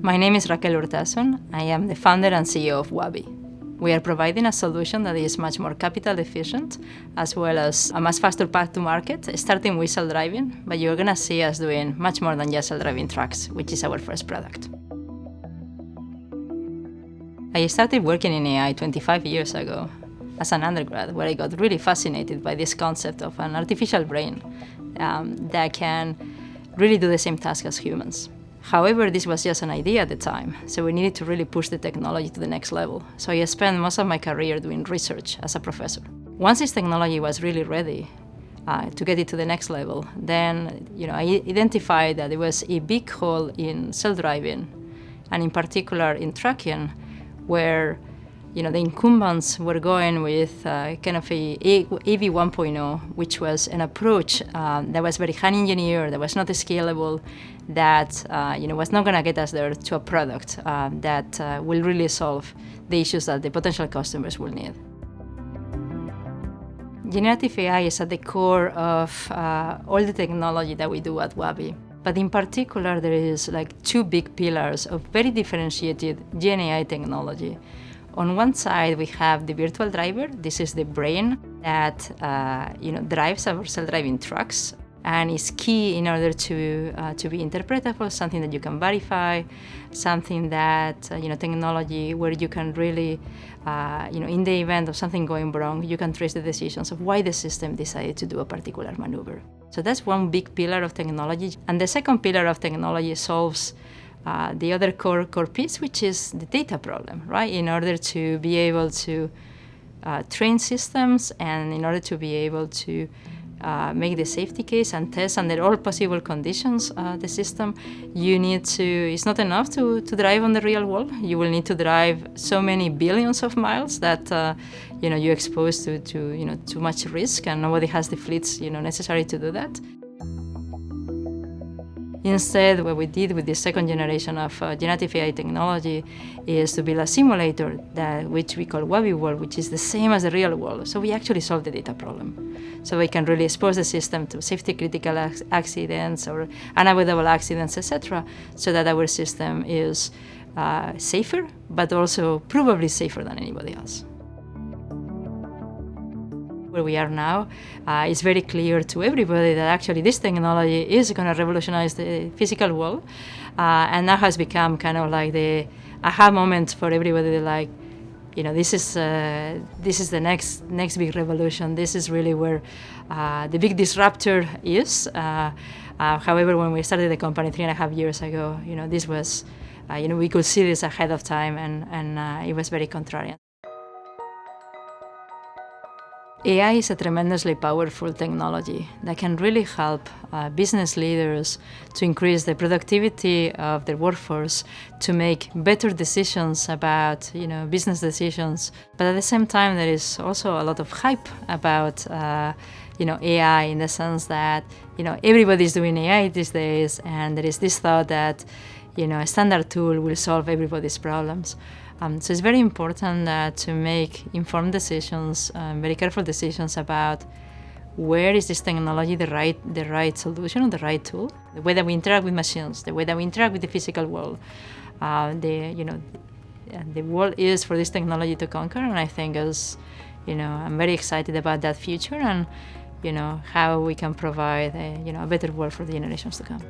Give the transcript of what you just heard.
My name is Raquel Urtasun. I am the founder and CEO of Waabi. We are providing a solution that is much more capital efficient, as well as a much faster path to market, starting with self-driving, but you're going to see us doing much more than just self-driving trucks, which is our first product. I started working in AI 25 years ago as an undergrad, where I got really fascinated by this concept of an artificial brain that can really do the same task as humans. However, this was just an idea at the time, so we needed to really push the technology to the next level. So I spent most of my career doing research as a professor. Once this technology was really ready to get it to the next level, then I identified that there was a big hole in self-driving, and in particular in trucking, where the incumbents were going with kind of a AV 1.0, which was an approach that was very hand-engineered, that was not scalable, that was not going to get us there to a product that will really solve the issues that the potential customers will need. Generative AI is at the core of all the technology that we do at Waabi. But in particular, there is two big pillars of very differentiated Gen AI technology. On one side, we have the virtual driver. This is the brain that drives our self-driving trucks and is key in order to be interpretable, something that you can verify, something that technology where you can really in the event of something going wrong, you can trace the decisions of why the system decided to do a particular maneuver. So that's one big pillar of technology. And the second pillar of technology solves the other core piece, which is the data problem, right? In order to be able to train systems and in order to be able to make the safety case and test under all possible conditions the system, you need to, it's not enough to drive on the real world. You will need to drive so many billions of miles that you're exposed to too much risk, and nobody has the fleets necessary to do that. Instead, what we did with the second generation of generative AI technology is to build a simulator which we call Waabi World, which is the same as the real world. So we actually solve the data problem. So we can really expose the system to safety-critical accidents or unavoidable accidents, etc., so that our system is safer, but also probably safer than anybody else. Where we are now, it's very clear to everybody that actually this technology is going to revolutionize the physical world, and that has become kind of like the aha moment for everybody. This is the next big revolution. This is really where the big disruptor is. However, when we started the company 3.5 years ago, this was, we could see this ahead of time, and it was very contrarian. AI is a tremendously powerful technology that can really help business leaders to increase the productivity of their workforce, to make better decisions about business decisions. But at the same time, there is also a lot of hype about AI, in the sense that everybody's doing AI these days, and there is this thought that a standard tool will solve everybody's problems. So it's very important to make informed decisions, very careful decisions about where is this technology the right solution or the right tool. The way that we interact with machines, the way that we interact with the physical world. The world is for this technology to conquer, and I think I'm very excited about that future and how we can provide a better world for the generations to come.